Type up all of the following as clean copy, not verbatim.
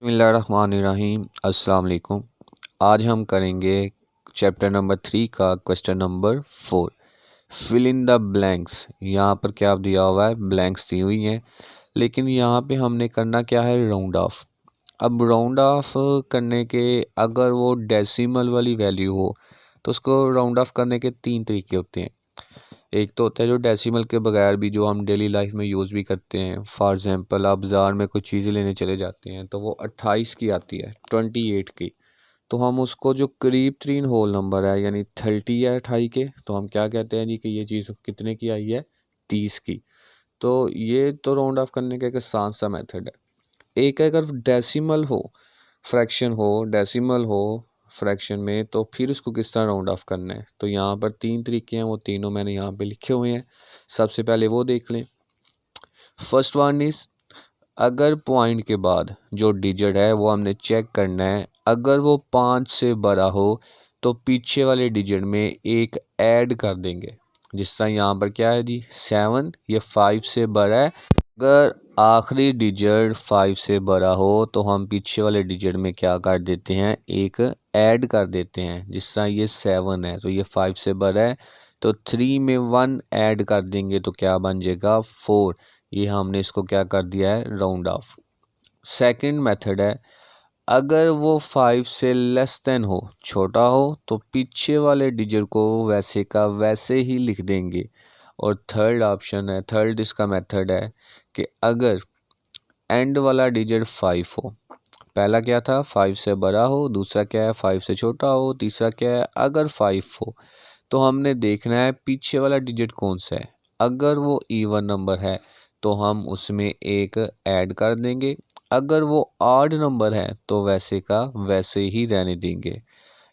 बिस्मिल्लाहिर्रहमानिर्रहीम। अस्सलाम वालेकुम। आज हम करेंगे चैप्टर नंबर 3 का question number 4, fill in the blanks. यहाँ पर क्या दिया हुआ है, ब्लैंक्स दी हुई हैं, लेकिन यहाँ पे हमने करना क्या है, राउंड ऑफ। अब राउंड ऑफ करने के अगर वो डेसिमल वाली वैल्यू हो तो उसको राउंड ऑफ करने के 3 तरीके होते हैं। एक तो होता है जो डेसिमल के बगैर भी, जो हम डेली लाइफ में यूज़ भी करते हैं। फॉर एग्ज़ाम्पल आप बाज़ार में कुछ चीज़ें लेने चले जाते हैं तो वो 28 की आती है, 28 की, तो हम उसको जो करीब तरीन होल नंबर है यानी 30 है 28 के, तो हम क्या कहते हैं जी कि ये चीज़ कितने की आई है, 30 की। तो ये तो राउंड ऑफ करने का एक आसान सा मेथड है। एक है अगर डेसिमल हो, फ्रैक्शन हो, डेसिमल हो फ्रैक्शन में, तो फिर उसको किस तरह राउंड ऑफ करना है। तो यहाँ पर 3 तरीके हैं, वो तीनों मैंने यहाँ पे लिखे हुए हैं। सबसे पहले वो देख लें। फर्स्ट वन इज, अगर पॉइंट के बाद जो डिजिट है वो हमने चेक करना है, अगर वो 5 से बड़ा हो तो पीछे वाले डिजिट में एक ऐड कर देंगे। जिस तरह यहाँ पर क्या है जी, 7, ये 5 से बड़ा है। अगर आखिरी डिजिट 5 से बड़ा हो तो हम पीछे वाले डिजिट में क्या कर देते हैं, एक ऐड कर देते हैं। जिस तरह ये 7 है तो ये 5 से बड़ा है, तो 3 में 1 ऐड कर देंगे तो क्या बन जाएगा, 4। ये हमने इसको क्या कर दिया है, राउंड ऑफ। सेकंड मेथड है, अगर वो 5 से लेस देन हो, छोटा हो, तो पीछे वाले डिजिट को वैसे का वैसे ही लिख देंगे। और थर्ड ऑप्शन है, थर्ड इसका मेथड है कि अगर एंड वाला डिजिट 5 हो, पहला क्या था 5 से बड़ा हो, दूसरा क्या है 5 से छोटा हो, तीसरा क्या है अगर 5 हो, तो हमने देखना है पीछे वाला डिजिट कौन सा है। अगर वो इवन नंबर है तो हम उसमें एक ऐड कर देंगे, अगर वो ऑड नंबर है तो वैसे का वैसे ही रहने देंगे।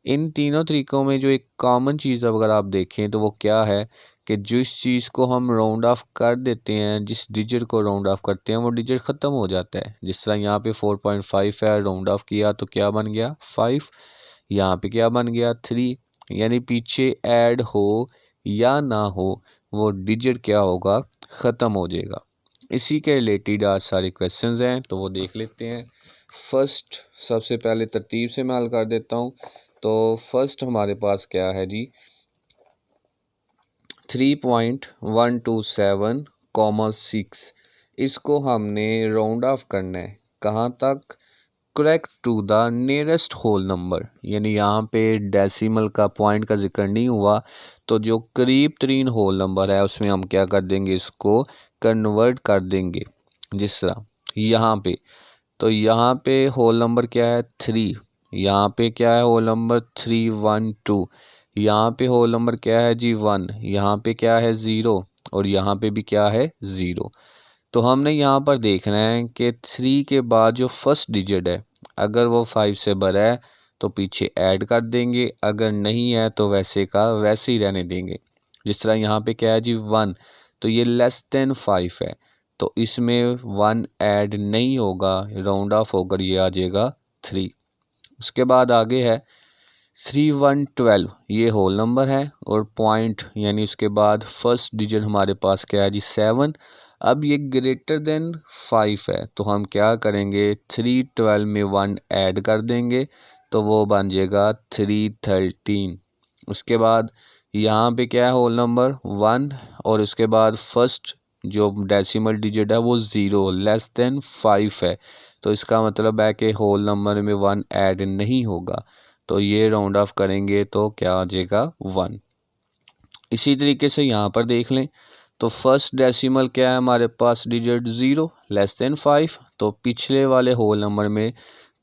इन तीनों तरीकों में जो एक कॉमन चीज़ अगर आप देखें तो वो क्या है कि जिस चीज़ को हम राउंड ऑफ कर देते हैं, जिस डिजिट को राउंड ऑफ करते हैं वो डिजिट ख़त्म हो जाता है। जिस तरह यहाँ पे 4.5 है, राउंड ऑफ किया तो क्या बन गया 5, यहाँ पे क्या बन गया 3। यानी पीछे ऐड हो या ना हो वो डिजिट क्या होगा, ख़त्म हो जाएगा। इसी के रिलेटेड आज सारे क्वेश्चंस हैं, तो वो देख लेते हैं। फर्स्ट सबसे पहले तरतीब से मैं हल कर देता हूँ। तो फर्स्ट हमारे पास क्या है जी, 3.127, इसको हमने राउंड ऑफ करना है कहाँ तक, correct to the nearest whole number. यानी यहाँ पे डेसिमल का पॉइंट का जिक्र नहीं हुआ, तो जो करीब तरीन होल नंबर है उसमें हम क्या कर देंगे, इसको कन्वर्ट कर देंगे। जिस तरह यहाँ पे, तो यहाँ पे होल नंबर क्या है 3, यहाँ पे क्या है होल नंबर 312, यहाँ पे होल नंबर क्या है जी 1, यहाँ पे क्या है 0, और यहाँ पे भी क्या है 0। तो हमने यहाँ पर देखना है कि 3 के बाद जो फर्स्ट डिजिट है अगर वो 5 से बड़ा है तो पीछे ऐड कर देंगे, अगर नहीं है तो वैसे का वैसे ही रहने देंगे। जिस तरह यहाँ पे क्या है जी 1, तो ये लेस देन 5 है, तो इसमें 1 ऐड नहीं होगा, राउंड ऑफ होकर ये आ जाएगा 3। उसके बाद आगे है 3112, ये होल नंबर है और पॉइंट यानी उसके बाद फर्स्ट डिजिट हमारे पास क्या है जी 7। अब ये ग्रेटर देन 5 है तो हम क्या करेंगे, 312 में 1 ऐड कर देंगे तो वो बन जाएगा 313। उसके बाद यहाँ पे क्या है होल नंबर 1, और उसके बाद फर्स्ट जो डेसिमल डिजिट है वो 0, लेस देन 5 है, तो इसका मतलब है कि होल नंबर में 1 ऐड नहीं होगा, तो ये राउंड ऑफ करेंगे तो क्या आ जाएगा 1। इसी तरीके से यहाँ पर देख लें, तो फर्स्ट डेसिमल क्या है हमारे पास डिजिट 0, लेस देन 5, तो पिछले वाले होल नंबर में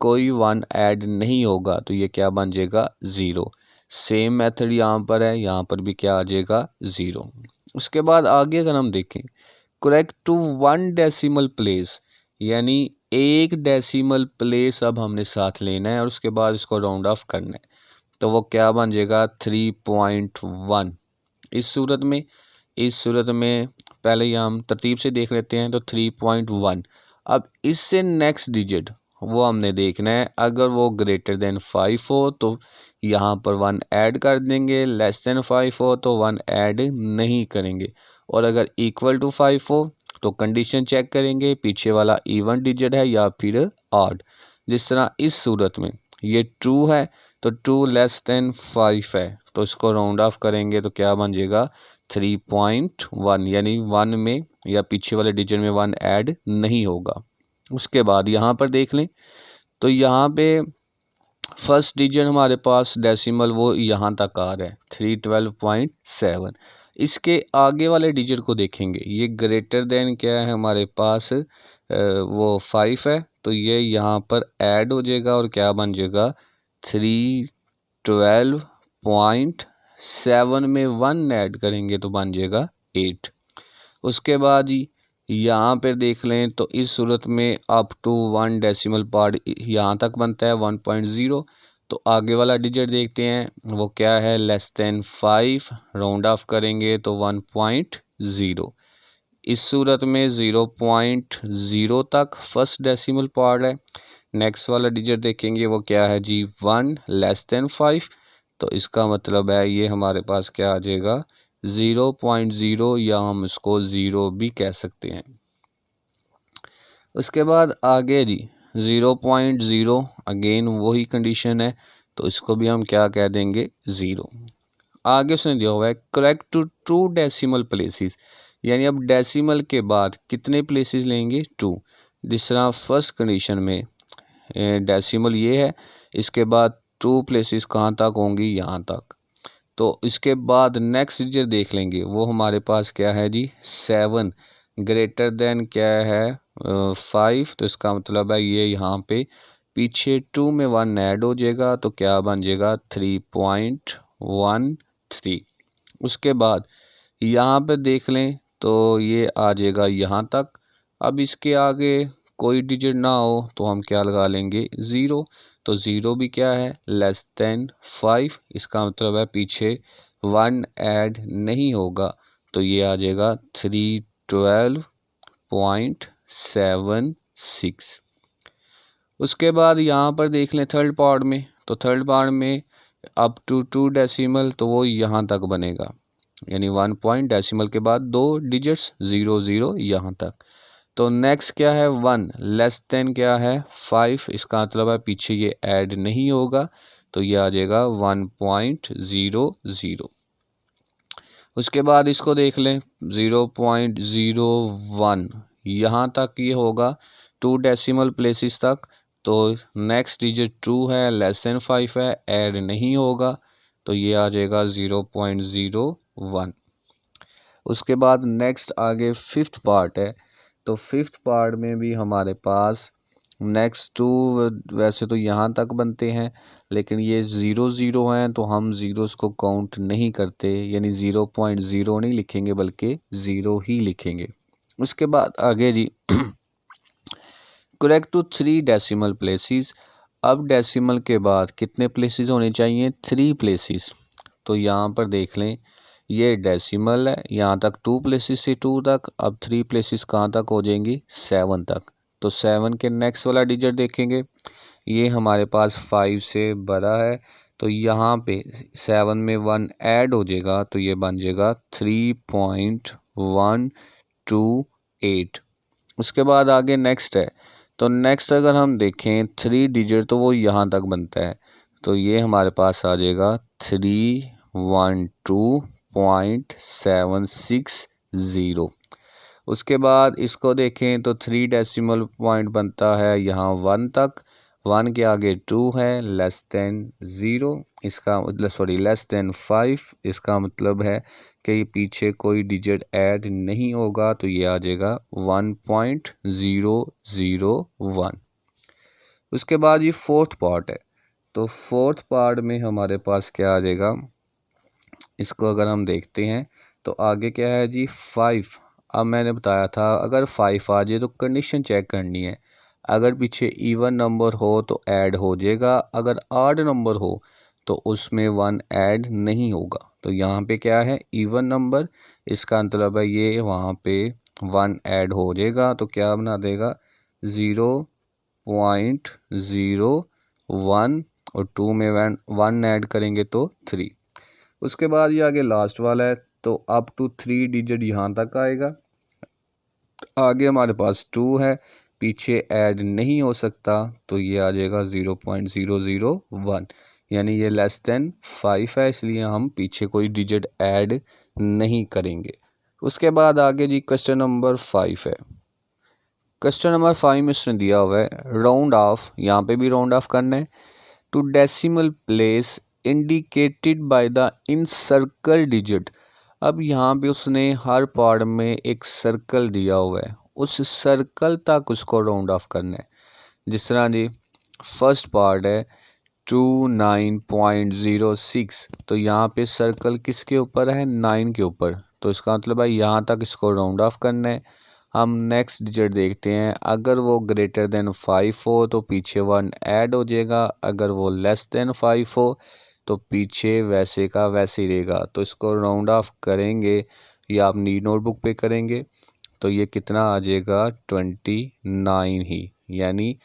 कोई 1 ऐड नहीं होगा, तो ये क्या बन जाएगा 0। सेम मेथड यहाँ पर है, यहाँ पर भी क्या आ जाएगा 0। उसके बाद आगे अगर हम देखें, करेक्ट टू 1 डेसिमल प्लेस, यानी एक डेसिमल प्लेस अब हमने साथ लेना है और उसके बाद इसको राउंड ऑफ करना है, तो वो क्या बन जाएगा 3.1। इस सूरत में पहले ही हम तरतीब से देख लेते हैं, तो 3.1। अब इससे नेक्स्ट डिजिट वो हमने देखना है, अगर वो ग्रेटर देन 5 हो तो यहाँ पर 1 ऐड कर देंगे, लेस देन 5 हो तो 1 ऐड नहीं करेंगे, और अगर इक्वल टू 5 हो तो कंडीशन चेक करेंगे पीछे वाला इवन डिजिट है या फिर ऑड। जिस तरह इस सूरत में ये 2 है तो 2 लेस देन 5 है, तो इसको राउंड ऑफ करेंगे तो क्या बन जाएगा 3.1, यानी 1 में या पीछे वाले डिजिट में 1 ऐड नहीं होगा। उसके बाद यहाँ पर देख लें तो यहाँ पे फर्स्ट डिजिट हमारे पास डेसिमल वो यहाँ तक आ रहा है 312.7। इसके आगे वाले डिजिट को देखेंगे, ये ग्रेटर देन क्या है हमारे पास वो 5 है, तो ये यहाँ पर ऐड हो जाएगा और क्या बन जाएगा 312.7 में 1 ऐड करेंगे तो बन जाएगा 8। उसके बाद यहाँ पर देख लें तो इस सूरत में अप टू 1 डेसिमल पार्ट यहाँ तक बनता है 1.0। तो आगे वाला डिजिट देखते हैं वो क्या है लेस देन 5, राउंड ऑफ करेंगे तो 1.0। इस सूरत में 0.0 तक फर्स्ट डेसिमल पार्ट है। नेक्स्ट वाला डिजिट देखेंगे वो क्या है जी 1 लेस देन 5, तो इसका मतलब है ये हमारे पास क्या आ जाएगा 0.0, या हम इसको 0 भी कह सकते हैं। उसके बाद आगे जी 0.0 अगेन वही कंडीशन है, तो इसको भी हम क्या कह देंगे 0। आगे उसने दिया हुआ है करेक्ट टू 2 डेसिमल प्लेसेस, यानी अब डेसिमल के बाद कितने प्लेसेस लेंगे 2। जिस तरह फर्स्ट कंडीशन में डेसिमल ये है, इसके बाद 2 प्लेसेस कहाँ तक होंगी यहाँ तक। तो इसके बाद नेक्स्ट डिजिट देख लेंगे वो हमारे पास क्या है जी 7, ग्रेटर देन क्या है 5, तो इसका मतलब है ये यहाँ पे पीछे 2 में 1 ऐड हो जाएगा तो क्या बन जाएगा 3.13। उसके बाद यहाँ पे देख लें तो ये आ जाएगा यहाँ तक। अब इसके आगे कोई डिजिट ना हो तो हम क्या लगा लेंगे 0, तो 0 भी क्या है लेस देन 5, इसका मतलब है पीछे 1 ऐड नहीं होगा, तो ये आ जाएगा 312.76। उसके बाद यहाँ पर देख लें थर्ड पार्ट में, तो थर्ड पार्ट में अप टू 2 डेसिमल तो वो यहाँ तक बनेगा, यानी 1 पॉइंट डेसिमल के बाद 2 डिजिट्स 0 0 यहाँ तक। तो नेक्स्ट क्या है 1 लेस देन क्या है 5, इसका मतलब है पीछे ये ऐड नहीं होगा, तो ये आ जाएगा 1.00। उसके बाद इसको देख लें 0.01 यहाँ तक ये होगा 2 डेसिमल प्लेसेस तक, तो नेक्स्ट डिजिट 2 है लेस देन 5 है, ऐड नहीं होगा, तो ये आ जाएगा 0.01। उसके बाद नेक्स्ट आगे फिफ्थ पार्ट है, तो फिफ्थ पार्ट में भी हमारे पास नेक्स्ट 2 वैसे तो यहाँ तक बनते हैं, लेकिन ये 0 0 हैं तो हम ज़ीरोस को काउंट नहीं करते, यानी 0.0 नहीं लिखेंगे बल्कि 0 ही लिखेंगे। उसके बाद आगे जी करेक्ट टू 3 डेसिमल प्लेसेस। अब डेसिमल के बाद कितने प्लेसेस होने चाहिए 3 प्लेसेस। तो यहाँ पर देख लें ये डेसिमल है, यहाँ तक 2 प्लेसेस से 2 तक, अब 3 प्लेसेस कहाँ तक हो जाएंगी 7 तक। तो 7 के नेक्स्ट वाला डिजिट देखेंगे ये हमारे पास 5 से बड़ा है, तो यहाँ पे 7 में 1 ऐड हो जाएगा तो ये बन जाएगा 3.128। उसके बाद आगे नेक्स्ट है, तो नेक्स्ट अगर हम देखें 3 डिजिट तो वो यहाँ तक बनता है, तो ये हमारे पास आ जाएगा 312.760। उसके बाद इसको देखें तो 3 डेसिमल पॉइंट बनता है यहाँ 1 तक, 1 के आगे 2 है लेस देन 0, इसका मतलब सॉरी लेस देन 5, इसका मतलब है कि पीछे कोई डिजिट ऐड नहीं होगा, तो ये आ जाएगा 1.001। उसके बाद ये फोर्थ पार्ट है, तो फोर्थ पार्ट में हमारे पास क्या आ जाएगा, इसको अगर हम देखते हैं तो आगे क्या है जी 5। अब मैंने बताया था अगर 5 आ जाए तो कंडीशन चेक करनी है, अगर पीछे इवन नंबर हो तो ऐड हो जाएगा, अगर ऑड नंबर हो तो उसमें 1 ऐड नहीं होगा। तो यहाँ पे क्या है इवन नंबर, इसका मतलब है ये वहाँ पे 1 ऐड हो जाएगा, तो क्या बना देगा 0.01 और 2 में 1 ऐड करेंगे तो 3। उसके बाद ये आगे लास्ट वाला है, तो अप टू 3 डिजिट यहाँ तक आएगा। आगे हमारे पास 2 है, पीछे ऐड नहीं हो सकता तो ये आ जाएगा 0.001, यानी ये लेस देन 5 है, इसलिए हम पीछे कोई डिजिट ऐड नहीं करेंगे। उसके बाद आगे जी क्वेश्चन नंबर 5 है। क्वेश्चन नंबर 5 में इसने दिया हुआ है राउंड ऑफ, यहाँ पे भी राउंड ऑफ करना है, to decimal place indicated by the incircle digit. अब यहाँ पे उसने हर पार्ट में एक सर्कल दिया हुआ है, उस सर्कल तक उसको राउंड ऑफ करना है। जिस तरह जी फर्स्ट पार्ट है 29.06, तो यहाँ पे सर्कल किसके ऊपर है, 9 के ऊपर, तो इसका मतलब है यहाँ तक इसको राउंड ऑफ करना है। हम नेक्स्ट डिजिट देखते हैं, अगर वो ग्रेटर देन 5 हो तो पीछे 1 ऐड हो जाएगा, अगर वो लेस देन 5 हो तो पीछे वैसे का वैसे ही रहेगा। तो इसको राउंड ऑफ करेंगे या अपनी नोटबुक पे करेंगे तो ये कितना आ जाएगा 29 ही, यानी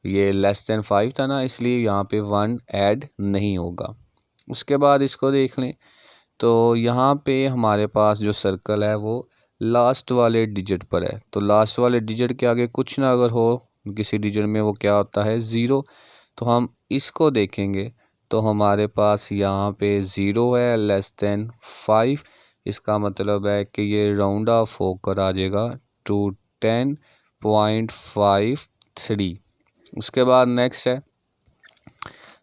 ये लेस देन 5 था ना, इसलिए यहाँ पे 1 ऐड नहीं होगा। उसके बाद इसको देख लें तो यहाँ पे हमारे पास जो सर्कल है वो लास्ट वाले डिजिट पर है, तो लास्ट वाले डिजिट के आगे कुछ ना अगर हो किसी डिजिट में वो क्या होता है 0, तो हम इसको देखेंगे तो हमारे पास यहाँ पे 0 है लेस देन 5, इसका मतलब है कि ये राउंड ऑफ होकर आ जाएगा टू 10.53। उसके बाद नेक्स्ट है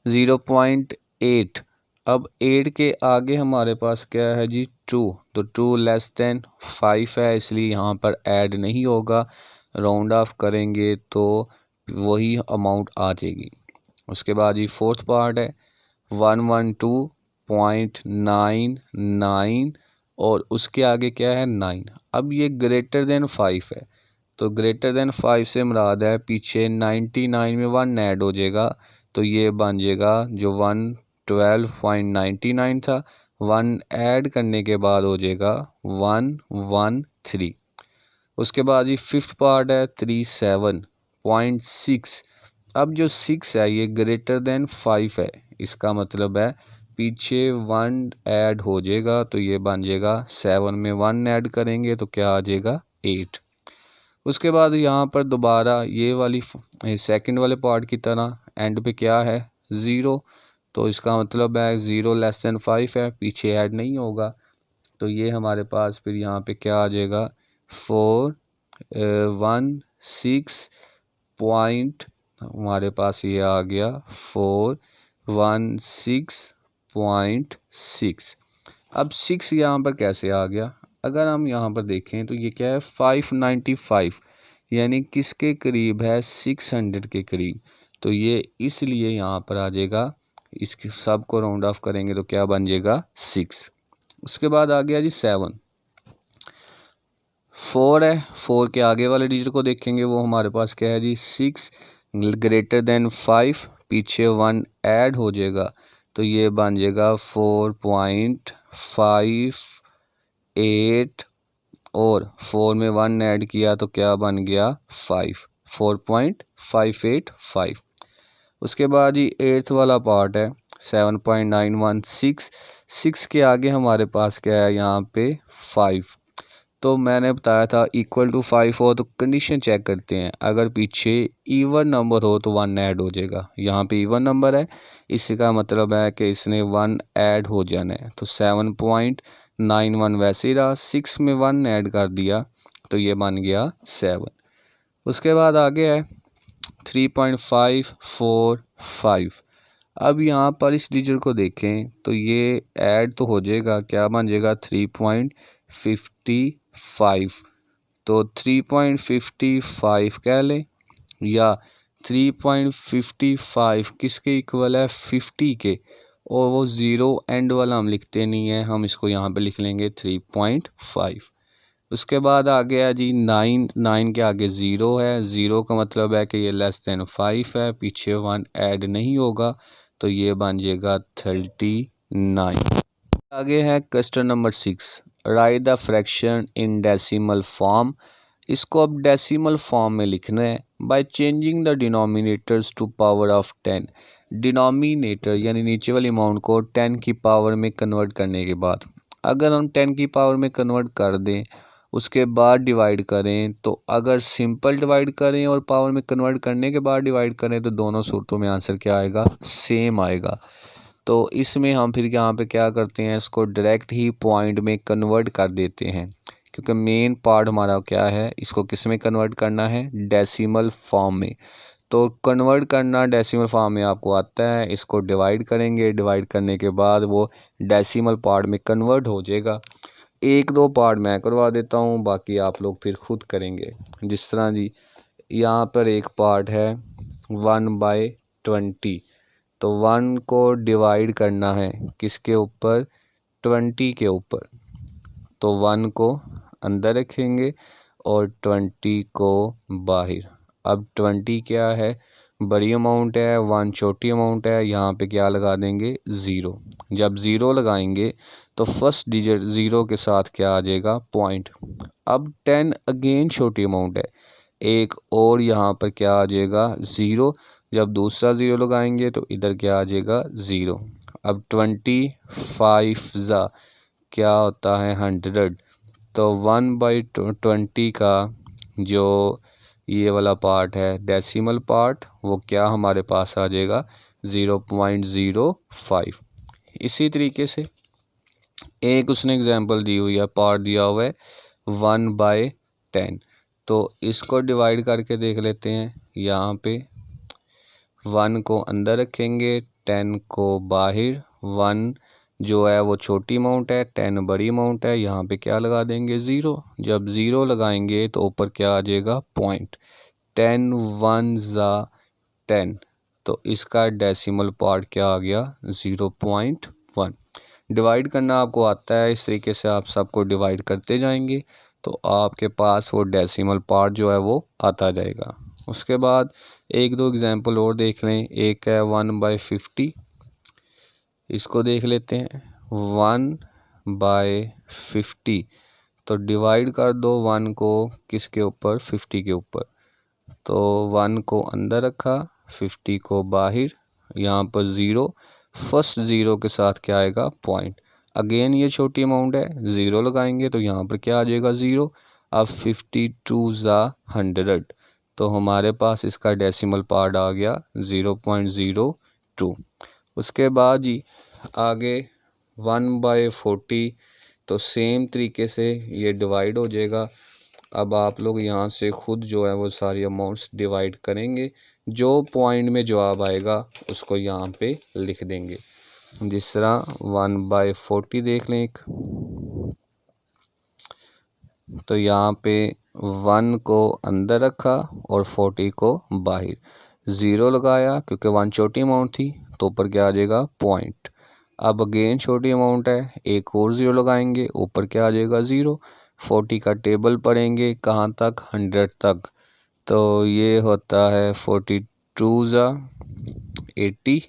0.8, अब 8 के आगे हमारे पास क्या है जी 2, तो 2 लेस देन 5 है, इसलिए यहाँ पर ऐड नहीं होगा, राउंड ऑफ करेंगे तो वही अमाउंट आ जाएगी। उसके बाद ये फोर्थ पार्ट है 112.99 और उसके आगे क्या है 9। अब ये ग्रेटर देन 5 है, तो ग्रेटर देन 5 से मुराद है पीछे 99 में 1 ऐड हो जाएगा, तो ये बन जाएगा जो 112.99 था, 1 ऐड करने के बाद हो जाएगा 113। उसके बाद ये फिफ्थ पार्ट है 37.6, अब जो 6 है ये ग्रेटर देन 5 है, इसका मतलब है पीछे 1 ऐड हो जाएगा, तो ये बन जाएगा 7 में 1 ऐड करेंगे तो क्या आ जाएगा 8। उसके बाद यहाँ पर दोबारा ये वाली सेकंड वाले पार्ट की तरह एंड पे क्या है 0, तो इसका मतलब है 0 लेस देन 5 है, पीछे ऐड नहीं होगा, तो ये हमारे पास फिर यहाँ पे क्या आ जाएगा 416 पॉइंट, हमारे पास ये आ गया 416.6। अब 6 यहाँ पर कैसे आ गया, अगर हम यहाँ पर देखें तो ये क्या है 595, यानी किसके करीब है 600 के करीब, तो ये इसलिए यहाँ पर आ जाएगा, इसके सब को राउंड ऑफ करेंगे तो क्या बन जाएगा 6। उसके बाद आ गया जी 7, 4 है, 4 के आगे वाले डिजिट को देखेंगे वो हमारे पास क्या है जी 6 ग्रेटर देन 5, पीछे 1 ऐड हो जाएगा, तो ये बन जाएगा 4.58 और 4 में 1 ऐड किया तो क्या बन गया 5, 4.585। उसके बाद ही 8th वाला पार्ट है 7.916, 6 के आगे हमारे पास क्या है यहाँ पे 5, तो मैंने बताया था इक्वल टू 5 हो तो कंडीशन चेक करते हैं, अगर पीछे इवन नंबर हो तो 1 ऐड हो जाएगा, यहाँ पे इवन नंबर है, इसका मतलब है कि इसने 1 ऐड हो जाना है, तो 7.91 वैसे ही रहा, 6 में 1 ऐड कर दिया तो ये बन गया 7। उसके बाद आगे है 3.545, अब यहाँ पर इस डिजिट को देखें तो ये ऐड तो हो जाएगा, क्या बन जाएगा 3.55, तो 3.55 कह लें या 3.55 किसके इक्वल है 50 के, और वो 0 एंड वाला हम लिखते नहीं है, हम इसको यहाँ पे लिख लेंगे 3.5। उसके बाद आ गया जी 9, 9 के आगे 0 है, 0 का मतलब है कि ये लेस देन 5 है, पीछे 1 ऐड नहीं होगा, तो ये बन जाएगा 39। आगे है question number 6, write the fraction in decimal form. इसको अब डेसिमल फॉर्म में लिखना है by changing the denominators to power of 10। Denominator यानी नीचे वाली अमाउंट को 10 की पावर में कन्वर्ट करने के बाद, अगर हम 10 की पावर में कन्वर्ट कर दें उसके बाद डिवाइड करें तो अगर सिंपल डिवाइड करें और पावर में कन्वर्ट करने के बाद डिवाइड करें तो दोनों सूरतों में आंसर क्या आएगा, सेम आएगा। तो इसमें हम फिर यहाँ पे क्या करते हैं, इसको डायरेक्ट ही पॉइंट में कन्वर्ट कर देते हैं, क्योंकि मेन पार्ट हमारा क्या है, इसको किस में कन्वर्ट करना है, डेसिमल फॉर्म में। तो कन्वर्ट करना डेसिमल फॉर्म में आपको आता है, इसको डिवाइड करेंगे, डिवाइड करने के बाद वो डेसिमल पार्ट में कन्वर्ट हो जाएगा। एक दो पार्ट मैं करवा देता हूँ, बाकी आप लोग फिर खुद करेंगे। जिस तरह जी यहाँ पर एक पार्ट है 1/20, तो 1 को डिवाइड करना है किसके ऊपर, 20 के ऊपर। तो 1 को अंदर रखेंगे और 20 को बाहर। अब 20 क्या है, बड़ी अमाउंट है, 1 छोटी अमाउंट है, यहाँ पे क्या लगा देंगे, ज़ीरो। जब ज़ीरो लगाएंगे तो फर्स्ट डिजिट ज़ीरो के साथ क्या आ जाएगा, पॉइंट। अब 10 अगेन छोटी अमाउंट है, एक और यहाँ पर क्या आ जाएगा, ज़ीरो। जब दूसरा ज़ीरो लगाएंगे तो इधर क्या आ जाएगा, ज़ीरो। अब 25 ज़ा क्या होता है, 100। तो 1/20 का जो ये वाला पार्ट है डेसिमल पार्ट, वो क्या हमारे पास आ जाएगा, 0.05। इसी तरीके से एक उसने एग्जांपल दी हुई है, पार्ट दिया हुआ है 1/10। तो इसको डिवाइड करके देख लेते हैं। यहाँ पे 1 को अंदर रखेंगे, 10 को बाहर। 1 जो है वो छोटी अमाउंट है, 10 बड़ी अमाउंट है, यहाँ पे क्या लगा देंगे, ज़ीरो। जब ज़ीरो लगाएंगे तो ऊपर क्या आ जाएगा, पॉइंट। 10 1 ज़ा 10, तो इसका डेसिमल पार्ट क्या आ गया, 0.1। डिवाइड करना आपको आता है, इस तरीके से आप सबको डिवाइड करते जाएंगे तो आपके पास वो डेसिमल पार्ट जो है वो आता जाएगा। उसके बाद एक दो एग्जांपल और देख लें। एक है 1/50, इसको देख लेते हैं। 1/50, तो डिवाइड कर दो 1 को किसके ऊपर, 50 के ऊपर। तो 1 को अंदर रखा, 50 को बाहर, यहाँ पर ज़ीरो। फर्स्ट ज़ीरो के साथ क्या आएगा, पॉइंट। अगेन ये छोटी अमाउंट है, ज़ीरो लगाएंगे तो यहाँ पर क्या आ जाएगा, ज़ीरो। अब 52 ज़ा 100, तो हमारे पास इसका डेसिमल पार्ट आ गया 0.02। उसके बाद जी आगे 1/40, तो सेम तरीके से ये डिवाइड हो जाएगा। अब आप लोग यहाँ से खुद जो है वो सारी अमाउंट्स डिवाइड करेंगे, जो पॉइंट में जवाब आएगा उसको यहाँ पे लिख देंगे। जिस तरह 1/40 देख लें एक, तो यहाँ पे 1 को अंदर रखा और 40 को बाहर। ज़ीरो लगाया क्योंकि 1 छोटी अमाउंट थी, तो ऊपर क्या आ जाएगा, पॉइंट। अब अगेन छोटी अमाउंट है, एक और ज़ीरो लगाएंगे, ऊपर क्या आ जाएगा, ज़ीरो। 40 का टेबल पढ़ेंगे कहाँ तक, 100 तक। तो ये होता है 42 ज़ा 80,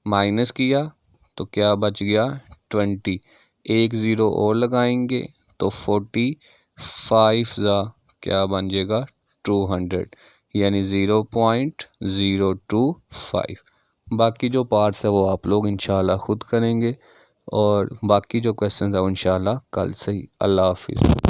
माइनस किया तो क्या बच गया, 20। एक ज़ीरो और लगाएंगे तो 45 ज़ा क्या बन जाएगा, 200, यानी 0.025। बाकी जो पार्ट्स है वो आप लोग इंशाल्लाह खुद करेंगे और बाकी जो क्वेश्चन है वो इंशाल्लाह कल से ही। अल्लाह हाफिज़।